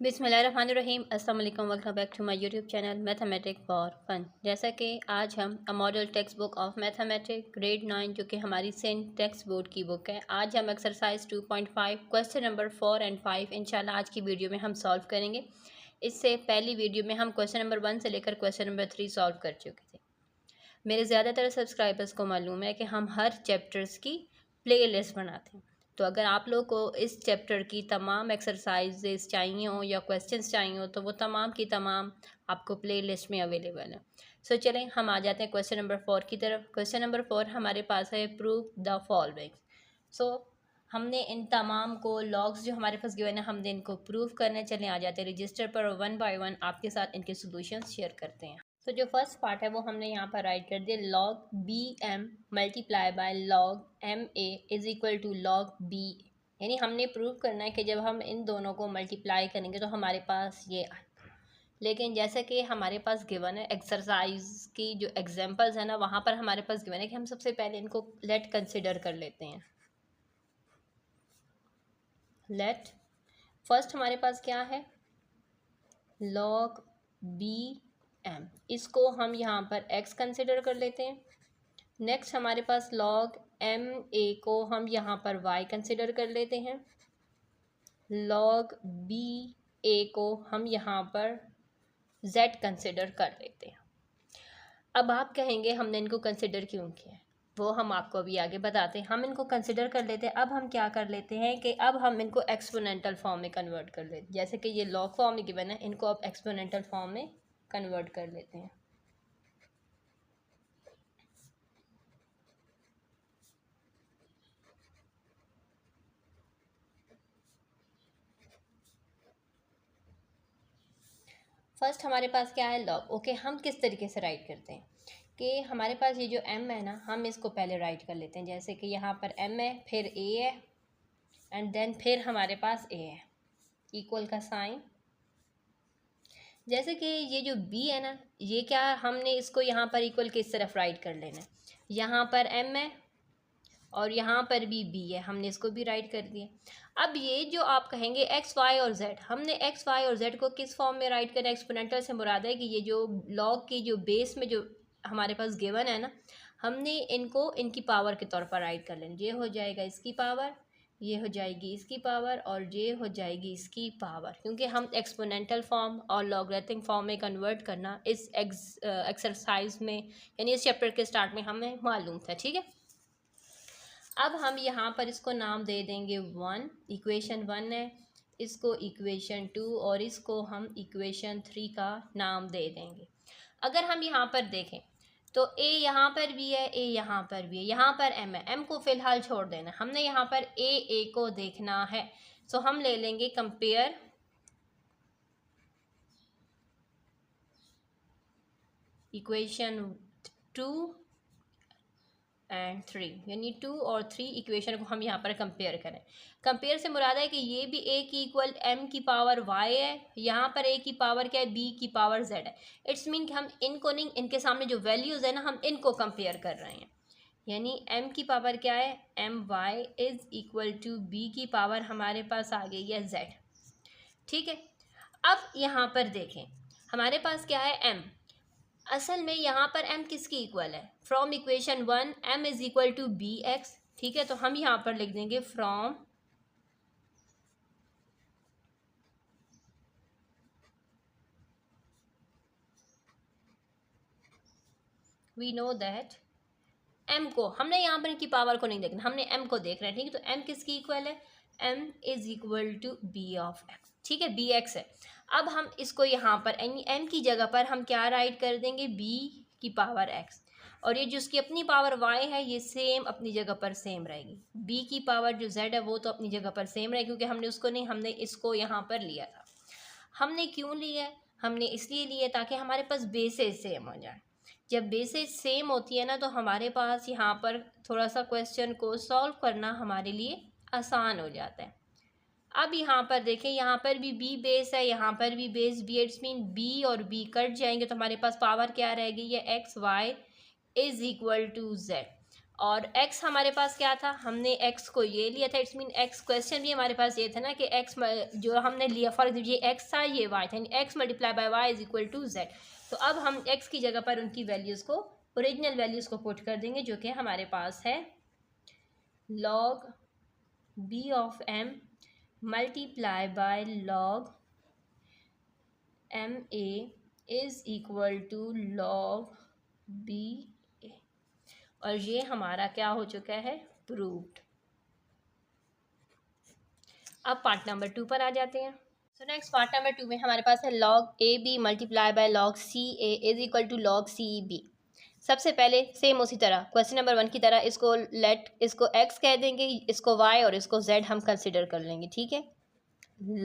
बिस्मिल्लाहिर्रहमानिर्रहीम। अस्सलाम वालेकुम। Welcome back to my YouTube channel mathematics for fun. जैसा कि आज हम a model text book of mathematics grade 9 जो कि हमारी सेंट टेक्स्ट बोर्ड की बुक है, आज हम एक्सरसाइज 2.5 क्वेश्चन नंबर 4 एंड 5 इंशाल्लाह आज की वीडियो में हम सॉल्व करेंगे। इससे पहली वीडियो में हम क्वेश्चन नंबर 1 से लेकर क्वेश्चन नंबर 3 सॉल्व कर चुके थे। मेरे ज़्यादातर सब्सक्राइबर्स को मालूम है कि हम हर चैप्टर्स की प्ले लिस्ट बनाते हैं, तो अगर आप लोग को इस चैप्टर की तमाम एक्सरसाइजेस चाहिए हो या क्वेश्चंस चाहिए हो तो वो तमाम की तमाम आपको प्ले लिस्ट में अवेलेबल है। सो चलें हम आ जाते हैं क्वेश्चन नंबर 4 की तरफ। क्वेश्चन नंबर 4 हमारे पास है, प्रूव द फॉलोइंग। सो हमने इन तमाम को लॉग्स जो हमारे पास गिवन है हमने इनको प्रूव करने चले आ जाते हैं रजिस्टर पर, और 1 बाय 1 आपके साथ इनके सोल्यूशंस शेयर करते हैं। तो जो फर्स्ट पार्ट है वो हमने यहाँ पर राइट कर दिया, log B M multiply by log M A is equal to log B. यानी हमने प्रूव करना है कि जब हम इन दोनों को मल्टीप्लाई करेंगे तो हमारे पास ये आए। लेकिन जैसे कि हमारे पास गिवन है एक्सरसाइज की जो एग्जांपल्स है ना, वहाँ पर हमारे पास गिवन है कि हम सबसे पहले इनको लेट कंसिडर कर लेते हैं। लेट फर्स्ट हमारे पास क्या है, लॉग बी एम, इसको हम यहाँ पर x कंसिडर कर लेते हैं। नेक्स्ट हमारे पास लॉग एम ए को हम यहाँ पर y कंसिडर कर लेते हैं। लॉग बी ए को हम यहाँ पर z कंसिडर कर लेते हैं। अब आप कहेंगे हमने इनको कंसिडर क्यों किया है, वो हम आपको अभी आगे बताते हैं। हम इनको कंसिडर कर लेते हैं। अब हम क्या कर लेते हैं कि अब हम इनको एक्सपोनेंटल फॉर्म में कन्वर्ट कर लेते हैं। जैसे कि ये लॉग फॉर्म में गिवन है, इनको अब एक्सपोनेंटल फॉर्म में कन्वर्ट कर लेते हैं। फर्स्ट हमारे पास क्या है, लॉग। ओके, हम किस तरीके से राइट करते हैं कि हमारे पास ये जो m है ना, हम इसको पहले राइट कर लेते हैं। जैसे कि यहाँ पर m है, फिर a है, एंड देन फिर हमारे पास a है, इक्वल का साइन। जैसे कि ये जो b है ना, ये क्या, हमने इसको यहाँ पर इक्वल के इस तरफ राइट कर लेना है। यहाँ पर m है और यहाँ पर भी b है, हमने इसको भी राइट कर दिया। अब ये जो आप कहेंगे x y और z, हमने x y और z को किस फॉर्म में राइट करना है। एक्सपोनेंटल से मुराद है कि ये जो लॉग की जो बेस में जो हमारे पास गिवन है ना, हमने इनको इनकी पावर के तौर पर राइट कर लेना। ये हो जाएगा इसकी पावर, ये हो जाएगी इसकी पावर, और ये हो जाएगी इसकी पावर, क्योंकि हम एक्सपोनेंटल फॉर्म और लॉगरिथमिक फॉर्म में कन्वर्ट करना इस एक्सरसाइज में यानी इस चैप्टर के स्टार्ट में हमें मालूम था। ठीक है, अब हम यहाँ पर इसको नाम दे देंगे 1, इक्वेशन 1 है, इसको इक्वेशन 2 और इसको हम इक्वेशन 3 का नाम दे देंगे। अगर हम यहाँ पर देखें तो a यहाँ पर भी है, a यहाँ पर भी है, यहाँ पर m है, m को फ़िलहाल छोड़ देना। हमने यहाँ पर a को देखना है, सो हम ले लेंगे कंपेयर इक्वेशन 2 एंड 3, यानी 2 और 3 इक्वेशन को हम यहाँ पर कंपेयर करें। कंपेयर से मुराद है कि ये भी a की इक्वल m की पावर y है, यहाँ पर a की पावर क्या है, b की पावर z है। इट्स मीन कि हम इनको नहीं, इनके सामने जो वैल्यूज़ है ना, हम इनको कंपेयर कर रहे हैं। यानी m की पावर क्या है, my is equal to b की पावर हमारे पास आ गई है z। ठीक है, अब यहाँ पर देखें हमारे पास क्या है, m। असल में यहाँ पर m किसकी इक्वल है, from equation 1 m is equal to B X. ठीक है, तो हम यहाँ पर लिख देंगे from we know that m को, हमने यहाँ पर इनकी पावर को नहीं देखना, हमने m को देख रहे हैं। ठीक है, तो m किसकी इक्वल है, m is equal to b of x। ठीक है, बी एक्स है। अब हम इसको यहाँ पर m की जगह पर हम क्या राइट कर देंगे, b की पावर x, और ये जिसकी अपनी पावर y है ये सेम अपनी जगह पर सेम रहेगी। b की पावर जो z है वो तो अपनी जगह पर सेम रहेगी, क्योंकि हमने उसको नहीं, हमने इसको यहाँ पर लिया था। हमने क्यों लिया है, हमने इसलिए लिया ताकि हमारे पास बेसेस सेम हो जाए। जब बेसेस सेम होती है ना, तो हमारे पास यहाँ पर थोड़ा सा क्वेश्चन को सॉल्व करना हमारे लिए आसान हो जाता है। अब यहाँ पर देखें, यहाँ पर भी b बेस है, यहाँ पर भी base b, it's mean b और b कट जाएंगे तो हमारे पास पावर क्या रहेगी, ये x y is equal to z। और x हमारे पास क्या था, हमने x को ये लिया था, इट्स मीन x क्वेश्चन भी हमारे पास ये था ना कि x जो हमने लिया, फॉर एग्जाम्पल ये x था, ये y था, यानी x multiply by y is equal to z। तो अब हम x की जगह पर उनकी वैल्यूज़ को, ओरिजिनल वैल्यूज़ को पुट कर देंगे, जो कि हमारे पास है log b of m multiply by log m a is equal to log b a, और ये हमारा क्या हो चुका है, प्रूव्ड। अब पार्ट नंबर 2 पर आ जाते हैं। सो नेक्स्ट पार्ट नंबर 2 में हमारे पास है log A B multiply by log C A is equal to log C B. सबसे पहले सेम उसी तरह क्वेश्चन नंबर 1 की तरह इसको x कह देंगे, इसको y और इसको z हम कंसिडर कर लेंगे, ठीक है।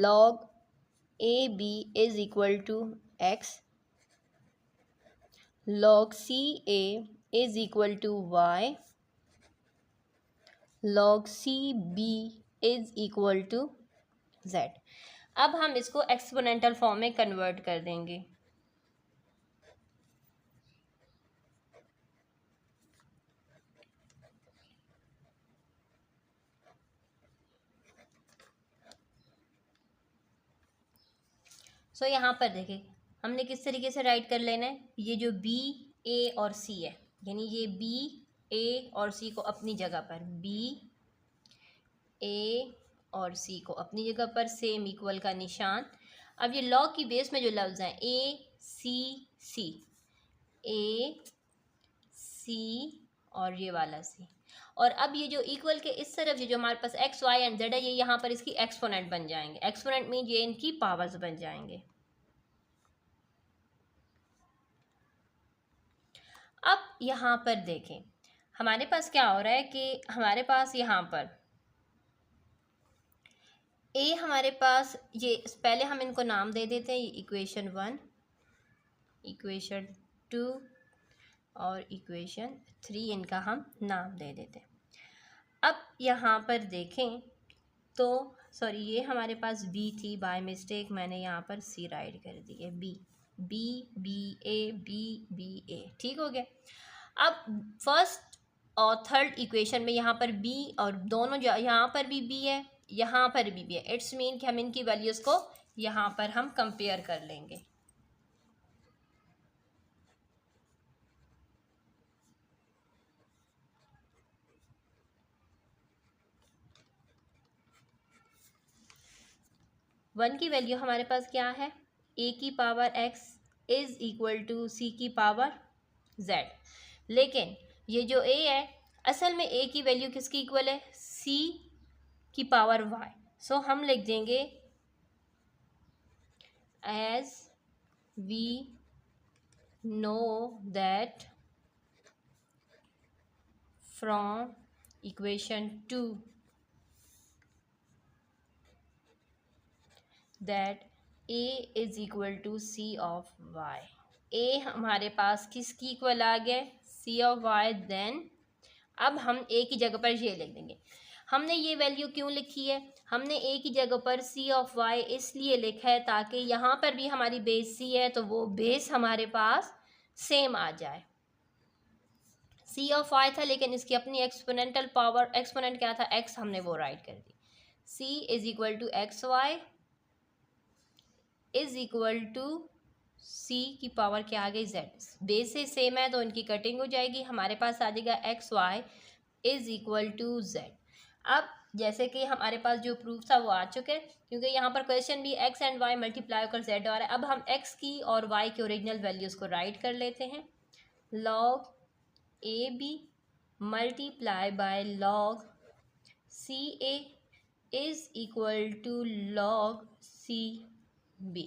log A B is equal to x, log C A is equal to y, log C B is equal to z। अब हम इसको एक्सपोनेंटल फॉर्म में कन्वर्ट कर देंगे। सो यहाँ पर देखें हमने किस तरीके से राइट कर लेना है, ये जो b a और c है, यानी ये b a और c को अपनी जगह पर, b a और c को अपनी जगह पर, सेम इक्वल का निशान। अब ये लॉग की बेस में जो लफ्ज़ हैं a c c, a c और ये वाला c, और अब ये जो इक्वल के इस तरफ ये जो हमारे पास x y एंड z है, ये यहाँ पर इसकी एक्सपोनेंट बन जाएंगे। एक्सपोनेंट मीन ये इनकी पावर्स बन जाएंगे। अब यहाँ पर देखें हमारे पास क्या हो रहा है कि हमारे पास यहाँ पर a हमारे पास, ये पहले हम इनको नाम दे देते हैं, ये इक्वेशन 1, इक्वेशन 2 और इक्वेशन 3, इनका हम नाम दे देते हैं। अब यहाँ पर देखें तो सॉरी, ये हमारे पास b थी, बाय मिस्टेक मैंने यहाँ पर c राइट कर दी है, b b b a b b a, ठीक हो गया। अब फर्स्ट और थर्ड इक्वेशन में यहाँ पर b और दोनों, यहाँ पर भी b है, यहाँ पर भी b है, इट्स मीन कि हम इनकी वैल्यूज़ को यहाँ पर हम कंपेयर कर लेंगे। वन की वैल्यू हमारे पास क्या है, a की power x is equal to c की पावर z, लेकिन ये जो a है असल में a की वैल्यू किसकी इक्वल है, c की पावर y। सो हम लिख देंगे as we know that from equation 2 that a is equal to c of y। a हमारे पास किसकी इक्वल आ गया, c ऑफ y। देन अब हम a की जगह पर ये लिख देंगे। हमने ये वैल्यू क्यों लिखी है, हमने a की जगह पर c ऑफ y इसलिए लिखा है ताकि यहाँ पर भी हमारी बेस c है तो वो बेस हमारे पास सेम आ जाए। c ऑफ y था लेकिन इसकी अपनी एक्सपोनेंटल पावर, एक्सपोनेंट क्या था x, हमने वो राइट कर दी। c is equal to x Y is equal to c की पावर क्या आ गई, z। बेस से सेम है तो इनकी कटिंग हो जाएगी, हमारे पास आ जाएगा X Y is equal to z। अब जैसे कि हमारे पास जो प्रूफ था वो आ चुके हैं, क्योंकि यहाँ पर क्वेश्चन भी x एंड y मल्टीप्लाई कर z आ रहा है। अब हम x की और y की ओरिजिनल वैल्यूज़ को राइट कर लेते हैं। log A B multiply by log C A is equal to log C b.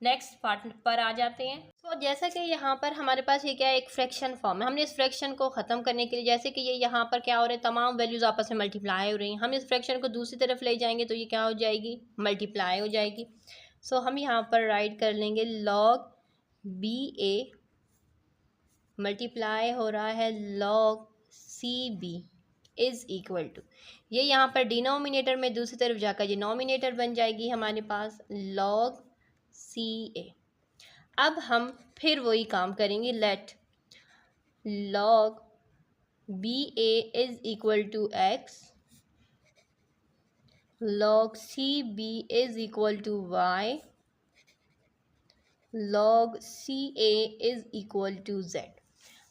Next part पर आ जाते हैं। तो जैसा कि यहाँ पर हमारे पास ये क्या है, एक फ्रैक्शन फॉर्म है। हमने इस फ्रैक्शन को ख़त्म करने के लिए, जैसे कि ये यहाँ पर क्या हो रहा है, तमाम वैल्यूज़ आपस में मल्टीप्लाई हो रही हैं, हम इस फ्रैक्शन को दूसरी तरफ ले जाएंगे तो ये क्या हो जाएगी, मल्टीप्लाई हो जाएगी। सो हम यहाँ पर राइट कर लेंगे log बी ए मल्टीप्लाई हो रहा है log C b is equal to, ये यहाँ पर डिनोमिनेटर में दूसरी तरफ जाकर ये नोमिनेटर बन जाएगी हमारे पास log सी ए। अब हम फिर वही काम करेंगे, let log B a is equal to x, log C B is equal to y, log C A is equal to z.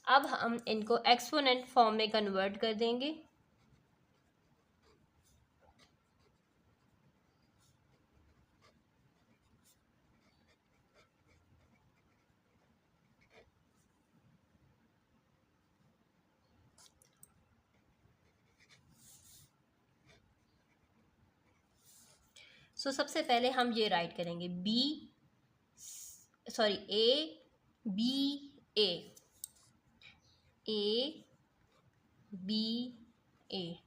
अब हम इनको एक्सपोनेंट फॉर्म में कन्वर्ट कर देंगे। सबसे पहले हम ये राइट करेंगे A B A B A.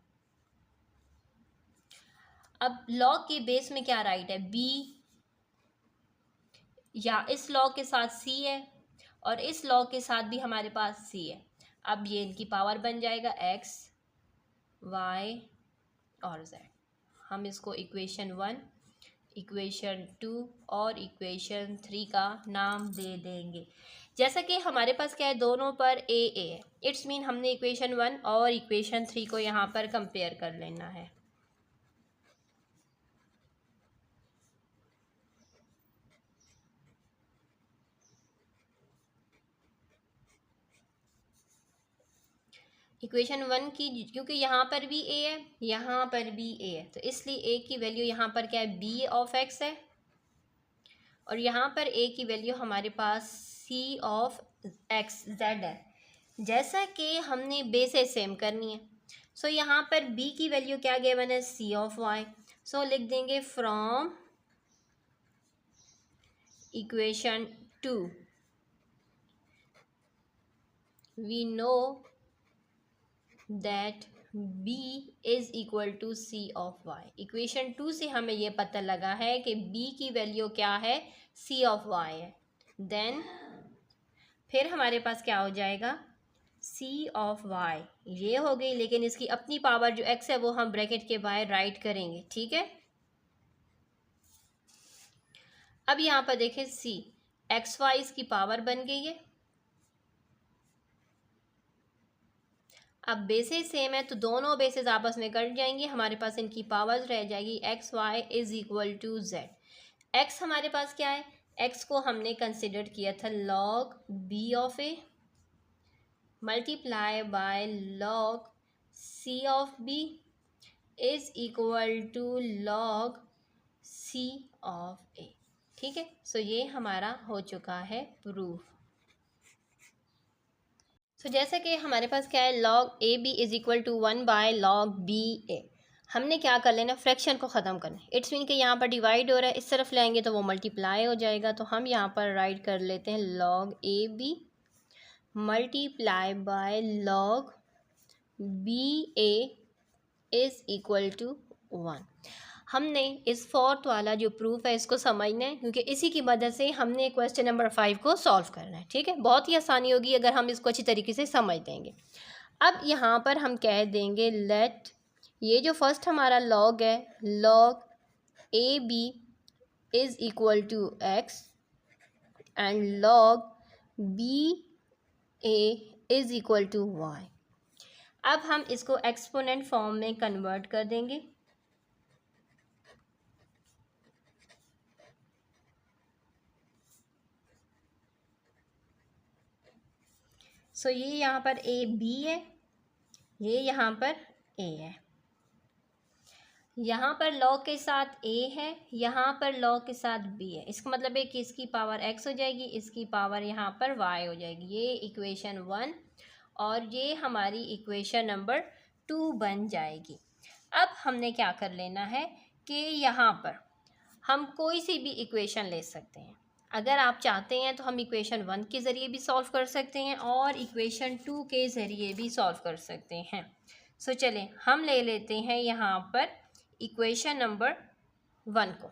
अब लॉग के बेस में क्या राइट है, बी, या इस लॉग के साथ सी है और इस लॉग के साथ भी हमारे पास सी है। अब ये इनकी पावर बन जाएगा एक्स, वाई और जेड। हम इसको इक्वेशन 1, इक्वेशन 2 और इक्वेशन 3 का नाम दे देंगे। जैसा कि हमारे पास क्या है, दोनों पर ए है, इट्स मीन हमने इक्वेशन 1 और इक्वेशन 3 को यहाँ पर कंपेयर कर लेना है। इक्वेशन 1 की, क्योंकि यहाँ पर भी ए है, यहाँ पर भी ए है, तो इसलिए ए की वैल्यू यहाँ पर क्या है, बी ऑफ एक्स है, और यहाँ पर ए की वैल्यू हमारे पास सी ऑफ एक्स जेड है। जैसा कि हमने बेसिस सेम करनी है, यहाँ पर बी की वैल्यू क्या गिवन है, सी ऑफ वाई। लिख देंगे from equation 2 we know that b is equal to c of y। Equation 2 से हमें ये पता लगा है कि b की वैल्यू क्या है, c ऑफ y है। देन फिर हमारे पास क्या हो जाएगा, c ऑफ y ये हो गई, लेकिन इसकी अपनी पावर जो x है वो हम ब्रैकेट के बाहर राइट करेंगे, ठीक है। अब यहाँ पर देखें c, एक्स वाई इसकी पावर बन गई है। अब बेसिस सेम है तो दोनों बेसिस आपस में कट जाएंगे, हमारे पास इनकी पावर्स रह जाएगी x Y is equal to z. X हमारे पास क्या है, एक्स को हमने कंसिडर किया था log B of A multiply by log C of B is equal to log C of A, ठीक है। ये हमारा हो चुका है प्रूफ। जैसे कि हमारे पास क्या है, log A B is equal to 1 by log B A. हमने क्या कर लेना, फ्रैक्शन को ख़त्म करना है। इट्स मीन कि यहाँ पर डिवाइड हो रहा है, इस तरफ लाएंगे तो वो मल्टीप्लाई हो जाएगा, तो हम यहाँ पर राइट कर लेते हैं log A B multiply by log B a is equal to 1। हमने इस फोर्थ वाला जो प्रूफ है इसको समझना है, क्योंकि इसी की मदद से हमने क्वेश्चन नंबर 5 को सॉल्व करना है, ठीक है। बहुत ही आसानी होगी अगर हम इसको अच्छी तरीके से समझ देंगे। अब यहाँ पर हम कह देंगे लेट, ये जो फर्स्ट हमारा लॉग है, log a b is equal to x and log b a is equal to y. अब हम इसको एक्सपोनेंट फॉर्म में कन्वर्ट कर देंगे। ये यहाँ पर ए बी है, ये यहाँ पर ए है, यहाँ पर लॉग के साथ ए है, यहाँ पर लॉग के साथ बी है। इसका मतलब है कि इसकी पावर x हो जाएगी, इसकी पावर यहाँ पर y हो जाएगी। ये इक्वेशन 1 और ये हमारी इक्वेशन नंबर 2 बन जाएगी। अब हमने क्या कर लेना है कि यहाँ पर हम कोई सी भी इक्वेशन ले सकते हैं। अगर आप चाहते हैं तो हम इक्वेशन 1 के ज़रिए भी सॉल्व कर सकते हैं और इक्वेशन 2 के ज़रिए भी सॉल्व कर सकते हैं। चलें हम ले लेते हैं यहाँ पर इक्वेशन नंबर 1 को।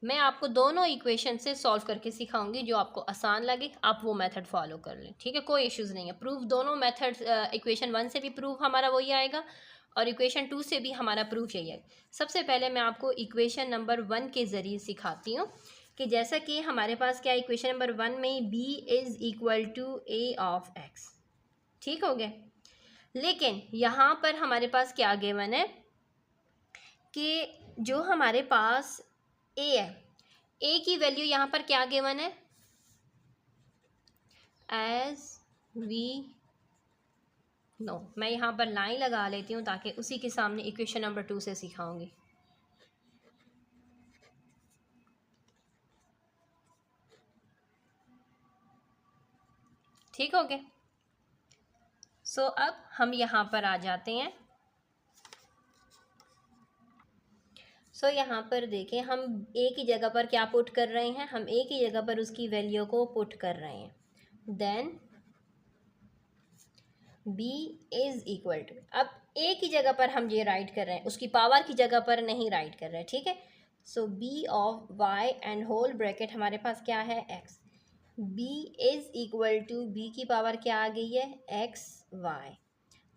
मैं आपको दोनों इक्वेशन से सॉल्व करके सिखाऊंगी, जो आपको आसान लगे आप वो मेथड फॉलो कर लें, ठीक है। कोई इश्यूज़ नहीं है। प्रूफ दोनों मेथड, इक्वेशन 1 से भी प्रूफ हमारा वही आएगा और इक्वेशन 2 से भी हमारा प्रूफ यही है। सबसे पहले मैं आपको इक्वेशन नंबर 1 के ज़रिए सिखाती हूँ कि जैसा कि हमारे पास क्या इक्वेशन नंबर 1 में b is equal to a of x। ठीक हो गया। लेकिन यहाँ पर हमारे पास क्या गिवन है कि जो हमारे पास ए है, ए की वैल्यू यहाँ पर क्या गिवन है, एज वी नो। मैं यहाँ पर लाइन लगा लेती हूँ ताकि उसी के सामने इक्वेशन नंबर 2 से सिखाऊंगी। ठीक हो गया। सो अब हम यहाँ पर आ जाते हैं। सो यहाँ पर देखें, हम ए की जगह पर क्या पुट कर रहे हैं, हम ए की जगह पर उसकी वैल्यू को पुट कर रहे हैं। Then b is equal to, अब a की जगह पर हम ये राइट कर रहे हैं, उसकी पावर की जगह पर नहीं राइट कर रहे हैं, ठीक है। So b of y and whole bracket हमारे पास क्या है, x। b is equal to, b की पावर क्या आ गई है, x y।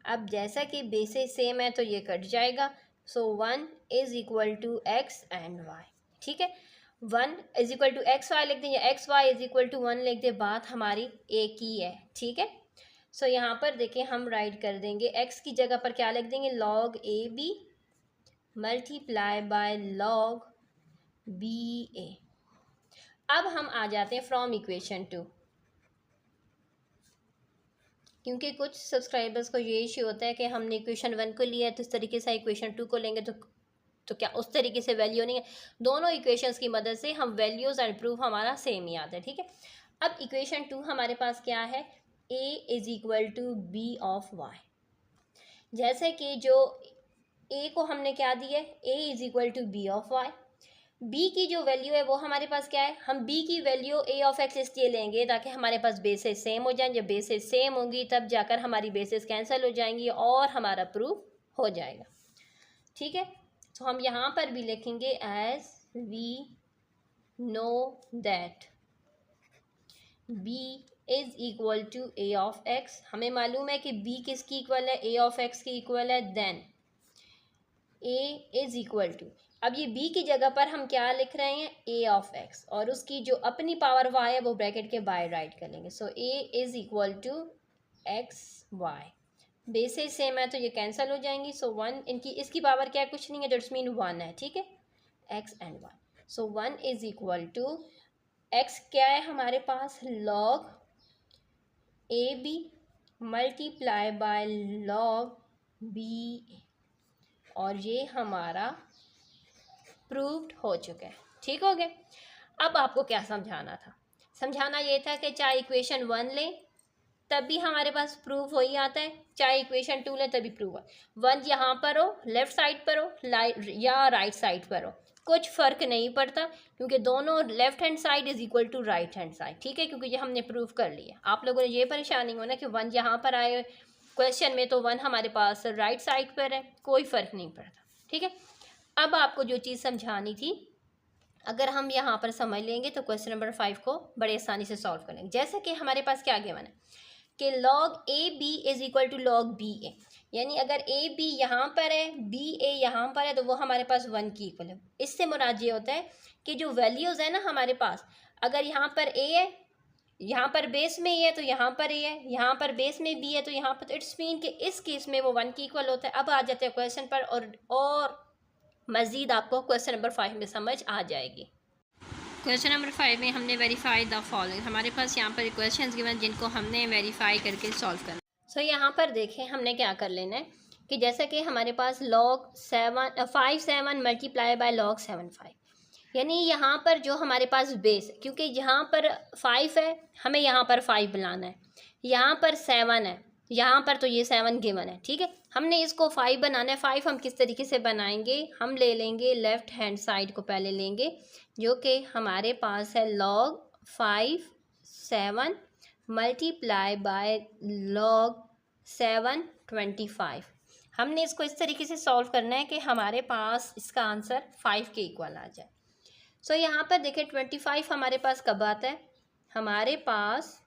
अब जैसा कि बेसिस सेम है तो ये कट जाएगा। So 1 is equal to x and y, ठीक है। 1 is equal to x y लिख दें या x Y is equal to 1 लिख दें, बात हमारी एक ही है, ठीक है। सो यहाँ पर देखें, हम राइट कर देंगे x की जगह पर क्या लिख देंगे, log A B multiply by log B A. अब हम आ जाते हैं फ्रॉम इक्वेशन 2, क्योंकि कुछ सब्सक्राइबर्स को ये इश्यू होता है कि हमने इक्वेशन 1 को लिया है तो इस तरीके से इक्वेशन 2 को लेंगे तो क्या उस तरीके से वैल्यू नहीं है। दोनों इक्वेशंस की मदद से हम वैल्यूज़ एंड प्रूफ हमारा सेम ही आता है, ठीक है। अब इक्वेशन 2 हमारे पास क्या है, a is equal to b of y. जैसे कि जो a को हमने क्या दिया है, a is equal to b of y. b की जो वैल्यू है वो हमारे पास क्या है, हम b की वैल्यू a ऑफ x इसलिए लेंगे ताकि हमारे पास बेसिस सेम हो जाए। जब बेसिस सेम होंगी तब जाकर हमारी बेसिस कैंसिल हो जाएंगी और हमारा प्रूफ हो जाएगा, ठीक है। तो हम यहाँ पर भी लिखेंगे as we know that b is equal to a of x। हमें मालूम है कि b किसकी इक्वल है, a ऑफ x की इक्वल है। Then a is equal to, अब ये b की जगह पर हम क्या लिख रहे हैं, a ऑफ x, और उसकी जो अपनी पावर y है वो ब्रैकेट के बाहर राइट कर लेंगे। So a is equal to x y। Basis same है तो ये कैंसिल हो जाएंगी। सो 1 इनकी इसकी पावर क्या है, कुछ नहीं है, दैट्स मीन 1 है, ठीक है, x and y। So 1 is equal to x क्या है हमारे पास, log A B multiply by log b, और ये हमारा प्रूव्ड हो चुका है, ठीक हो गया। अब आपको क्या समझाना था, समझाना ये था कि चाहे इक्वेशन 1 लें तब भी हमारे पास प्रूफ हो ही आता है, चाहे इक्वेशन 2 लें तभी प्रूफ है। 1 यहाँ पर हो, लेफ्ट साइड पर हो या राइट साइड पर हो, कुछ फ़र्क नहीं पड़ता, क्योंकि दोनों left hand side is equal to right hand side, ठीक है, क्योंकि ये हमने प्रूफ कर लिया। आप लोगों ने ये परेशान नहीं होना कि 1 यहाँ पर आए क्वेश्चन में तो 1 हमारे पास राइट साइड पर है, कोई फ़र्क नहीं पड़ता, ठीक है। अब आपको जो चीज़ समझानी थी, अगर हम यहाँ पर समझ लेंगे तो क्वेश्चन नंबर 5 को बड़े आसानी से सॉल्व कर लेंगे। जैसे कि हमारे पास क्या गिवन है कि log A B is equal to log B A, यानी अगर ए बी यहाँ पर है, बी ए यहाँ पर है, तो वो हमारे पास 1 की इक्वल है। इससे मुराद ये होता है कि जो वैल्यूज़ है ना हमारे पास, अगर यहाँ पर ए है, यहाँ पर बेस में ए है तो यहाँ पर ए है, यहाँ पर बेस में बी है तो यहाँ पर, इट्स मीन कि इस केस में वो 1 की इक्वल होता है। अब आ जाते हैं क्वेश्चन पर, और मज़ीद आपको क्वेश्चन नंबर 5 में समझ आ जाएगी। क्वेश्चन नंबर 5 में हमने वेरीफाई द फॉलोइंग, हमारे पास यहाँ पर क्वेश्चंस गिवन जिनको हमने वेरीफाई करके सॉल्व करना। सो यहाँ पर देखें हमने क्या कर लेना है कि जैसा कि हमारे पास log 5 7 मल्टीप्लाई बाय log 7 5, यानी यहाँ पर जो हमारे पास बेस है, क्योंकि यहाँ पर 5 है हमें यहाँ पर 5 बनाना है, यहाँ पर 7 है, यहाँ पर तो ये 7 गिवन है, ठीक है। हमने इसको 5 बनाना है। 5 हम किस तरीके से बनाएंगे, हम ले लेंगे लेफ़्ट हैंड साइड को पहले लेंगे, जो कि हमारे पास है log 5 7 मल्टीप्लाई बाय log 7 25। हमने इसको इस तरीके से सॉल्व करना है कि हमारे पास इसका आंसर 5 के इक्वल आ जाए। सो यहाँ पर देखें 25 हमारे पास कब आता है, हमारे पास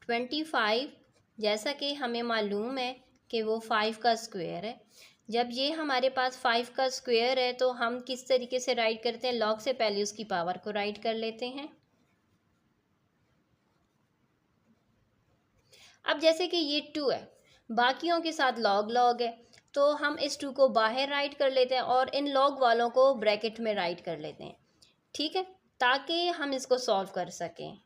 25 जैसा कि हमें मालूम है कि वो 5 का स्क्वायर है। जब ये हमारे पास 5 का स्क्वायर है तो हम किस तरीके से राइट करते हैं, log से पहले उसकी पावर को राइट कर लेते हैं। अब जैसे कि ये 2 है, बाकियों के साथ लॉग लॉग है, तो हम इस 2 को बाहर राइट कर लेते हैं और इन लॉग वालों को ब्रैकेट में राइट कर लेते हैं, ठीक है, ताकि हम इसको सॉल्व कर सकें।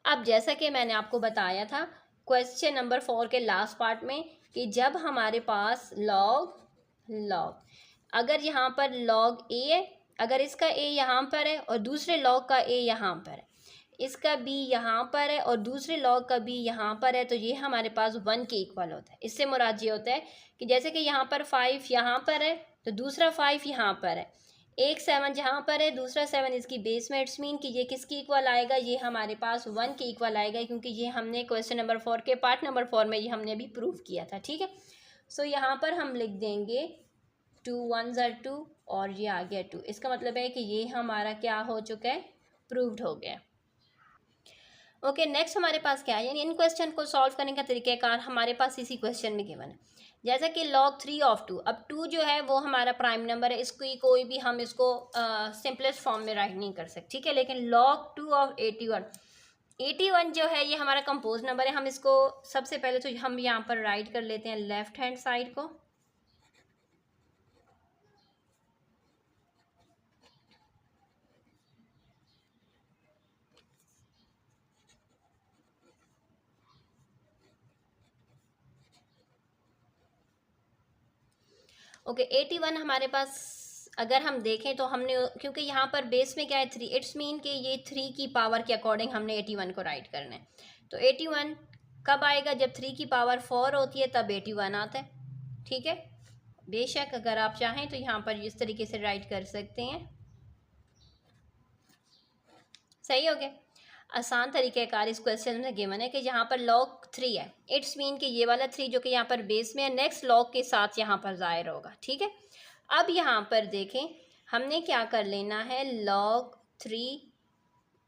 अब जैसा कि मैंने आपको बताया था क्वेश्चन नंबर 4 के लास्ट पार्ट में कि जब हमारे पास लॉग अगर यहाँ पर लॉग ए है, अगर इसका ए यहाँ पर है और दूसरे लॉग का ए यहाँ पर है, इसका बी यहाँ पर है और दूसरे लॉग का बी यहाँ पर है, तो ये हमारे पास 1 के इक्वल होता है। इससे मुराद ये होता है कि जैसे कि यहाँ पर 5 यहाँ पर है तो दूसरा 5 यहाँ पर है, एक 7 जहाँ पर है, दूसरा 7 इसकी बेस में, इट्स मीन कि ये किसकी इक्वल आएगा, ये हमारे पास 1 के इक्वल आएगा, क्योंकि ये हमने क्वेश्चन नंबर 4 के पार्ट नंबर 4 में ये हमने अभी प्रूव किया था, ठीक है। सो यहाँ पर हम लिख देंगे 2 1s are 2 और ये आ गया 2। इसका मतलब है कि ये हमारा क्या हो चुका है, प्रूव्ड हो गया। ओके, नेक्स्ट हमारे पास क्या है, यानी इन क्वेश्चन को सॉल्व करने का तरीक़ाकार हमारे पास इसी क्वेश्चन में गिवन है। जैसा कि log 3 ऑफ 2, अब 2 जो है वो हमारा प्राइम नंबर है, इसकी कोई भी हम इसको सिंपलेस्ट फॉर्म में राइट नहीं कर सकते, ठीक है। लेकिन log 2 ऑफ 81 जो है ये हमारा कंपोज नंबर है। हम इसको सबसे पहले तो हम यहाँ पर राइट कर लेते हैं लेफ्ट हैंड साइड को, ओके। 81 हमारे पास अगर हम देखें तो हमने, क्योंकि यहाँ पर बेस में क्या है 3, इट्स मीन कि ये 3 की पावर के अकॉर्डिंग हमने 81 को राइट करना है। तो 81 कब आएगा, जब 3 की पावर 4 होती है तब 81 आता है, ठीक है। बेशक अगर आप चाहें तो यहाँ पर इस तरीके से राइट कर सकते हैं, सही हो गया। आसान तरीक़ेकार इस क्वेश्चन में गिवन है कि जहाँ पर log 3 है, इट्स मीन कि ये वाला 3 जो कि यहाँ पर बेस में है, नेक्स्ट log के साथ यहाँ पर ज़ाहिर होगा, ठीक है। अब यहाँ पर देखें हमने क्या कर लेना है, log 3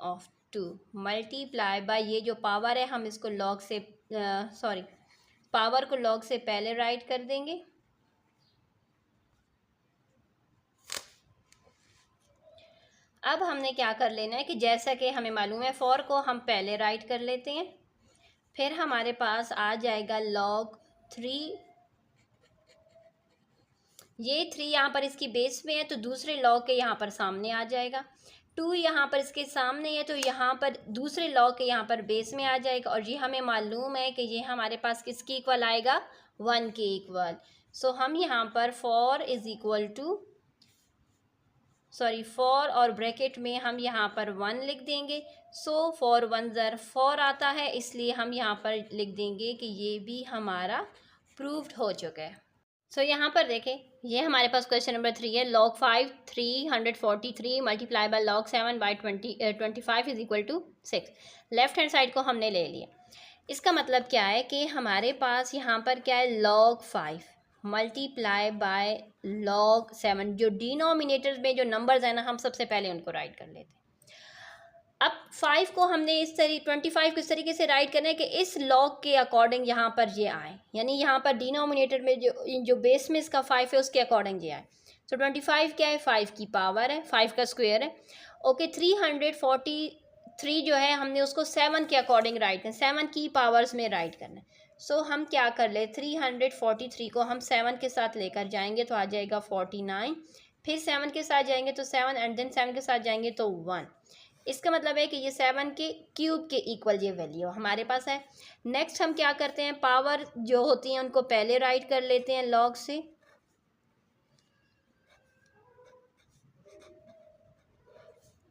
ऑफ 2 मल्टीप्लाई बाय ये जो पावर है हम इसको log से पावर को log से पहले राइट कर देंगे। अब हमने क्या कर लेना है कि जैसा कि हमें मालूम है 4 को हम पहले राइट कर लेते हैं, फिर हमारे पास आ जाएगा log 3, ये 3 यहाँ पर इसकी बेस में है तो दूसरे log के यहाँ पर सामने आ जाएगा, 2 यहाँ पर इसके सामने है तो यहाँ पर दूसरे log के यहाँ पर बेस में आ जाएगा, और ये हमें मालूम है कि ये हमारे पास किसकी इक्वल आएगा, 1 के इक्वल। सो हम यहाँ पर 4 इज़ इक्वल टू 4 और ब्रैकेट में हम यहाँ पर 1 लिख देंगे। सो 4 1s are 4 आता है, इसलिए हम यहाँ पर लिख देंगे कि ये भी हमारा प्रूव्ड हो चुका है। सो यहाँ पर देखें ये हमारे पास क्वेश्चन नंबर 3 है, log 5 343 multiply by log 7 by 25 is equal to 6। Left hand side को हमने ले लिया। इसका मतलब क्या है कि हमारे पास यहाँ पर क्या है, log 5 मल्टीप्लाई बाय log 7, जो डिनोमिनेटर्स में जो नंबर्स हैं ना हम सबसे पहले उनको राइट कर लेते हैं। अब 5 को हमने 25 को इस तरीके से राइट करना है कि इस log के अकॉर्डिंग यहाँ पर ये आए, यानी यहाँ पर डिनोमिनेटर में जो बेस में इसका 5 है उसके अकॉर्डिंग ये आए। तो 25 क्या है, 5 की पावर है, 5 का स्क्वायर है। ओके, 343 जो है हमने उसको 7 के अकॉर्डिंग राइट करना, 7 की पावर्स में राइट करना है। सो हम क्या कर ले, 343 को हम 7 के साथ लेकर जाएंगे तो आ जाएगा 49, फिर 7 के साथ जाएंगे तो 7 एंड देन 7 के साथ जाएंगे तो 1। इसका मतलब है कि ये 7 के क्यूब के इक्वल ये वैल्यू हमारे पास है। नेक्स्ट हम क्या करते हैं, पावर जो होती हैं उनको पहले राइट कर लेते हैं log से।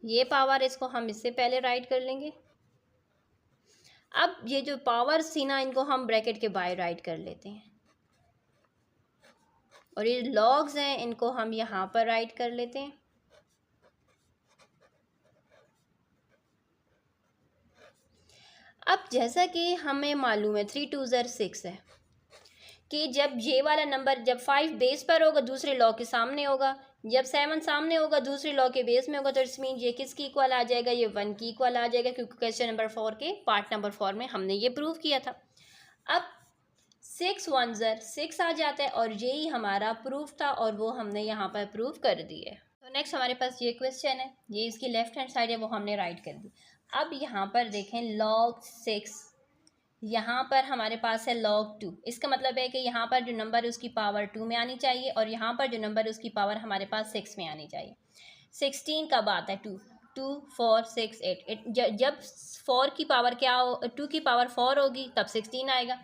ये पावर इसको हम इससे पहले राइट कर लेंगे। अब ये जो पावर थी ना इनको हम ब्रैकेट के बाहर राइट कर लेते हैं, और ये लॉग्स हैं इनको हम यहाँ पर राइट कर लेते हैं। अब जैसा कि हमें मालूम है 3 2s are 6 है कि जब ये वाला नंबर जब 5 बेस पर होगा दूसरे लॉ के सामने होगा, जब 7 सामने होगा दूसरे लॉ के बेस में होगा, तो इट्स मीन ये किसकी इक्वल आ जाएगा, ये 1 की इक्वल आ जाएगा, क्योंकि क्वेश्चन नंबर 4 के पार्ट नंबर 4 में हमने ये प्रूव किया था। अब 6 1s are 6 आ जाता है और यही हमारा प्रूफ था और वो हमने यहाँ पर प्रूव कर दिया है। तो नेक्स्ट हमारे पास ये क्वेश्चन है, ये इसकी लेफ्ट हैंड साइड है वो हमने राइट कर दी। अब यहाँ पर देखें log 6, यहाँ पर हमारे पास है log 2। इसका मतलब है कि यहाँ पर जो नंबर है उसकी पावर 2 में आनी चाहिए और यहाँ पर जो नंबर है उसकी पावर हमारे पास 6 में आनी चाहिए। 16 कब आता है? 2 2 4 6 8 जब 4 की पावर क्या हो, 2 की पावर 4 होगी तब 16 आएगा।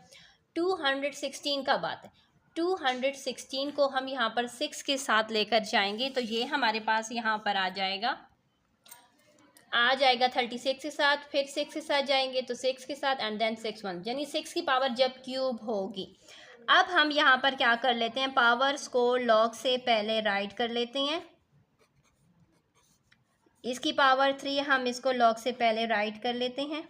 216 कब आता है? 216 को हम यहाँ पर 6 के साथ लेकर जाएंगे तो ये हमारे पास यहाँ पर आ जाएगा 36 के साथ, फिर 6 के साथ जाएंगे तो 6 के साथ एंड देन 6 1, यानी 6 की पावर जब क्यूब होगी। अब हम यहाँ पर क्या कर लेते हैं, पावर्स को लॉग से पहले राइट कर लेते हैं। इसकी पावर 3 हम इसको लॉग से पहले राइट कर लेते हैं।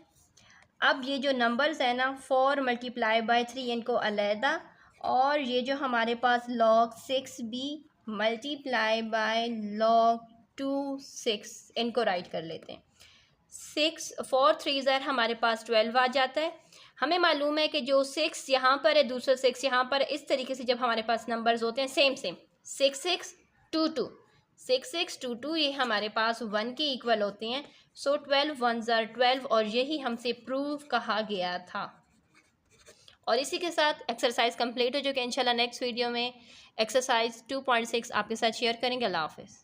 अब ये जो नंबर्स है ना 4 मल्टीप्लाई बाय 3 इनको अलहदा, और ये जो हमारे पास log 6 भी मल्टीप्लाई बाय log 2 6 इनको राइट कर लेते हैं। 6 4 3 ज़र हमारे पास 12 आ जाता है। हमें मालूम है कि जो 6 यहाँ पर है, दूसरा 6 यहाँ पर, इस तरीके से जब हमारे पास नंबर्स होते हैं सेम 6 6 2 2 6 6 2 2 ये हमारे पास 1 के इक्वल होते हैं। सो 12 1 ज़र 12, और यही हमसे प्रूव कहा गया था। और इसी के साथ एक्सरसाइज कंप्लीट हो चुके हैं। इंशाल्लाह नेक्स्ट वीडियो में एक्सरसाइज 2.6 आपके साथ शेयर करेंगे। अल्लाह हाफ़िज़।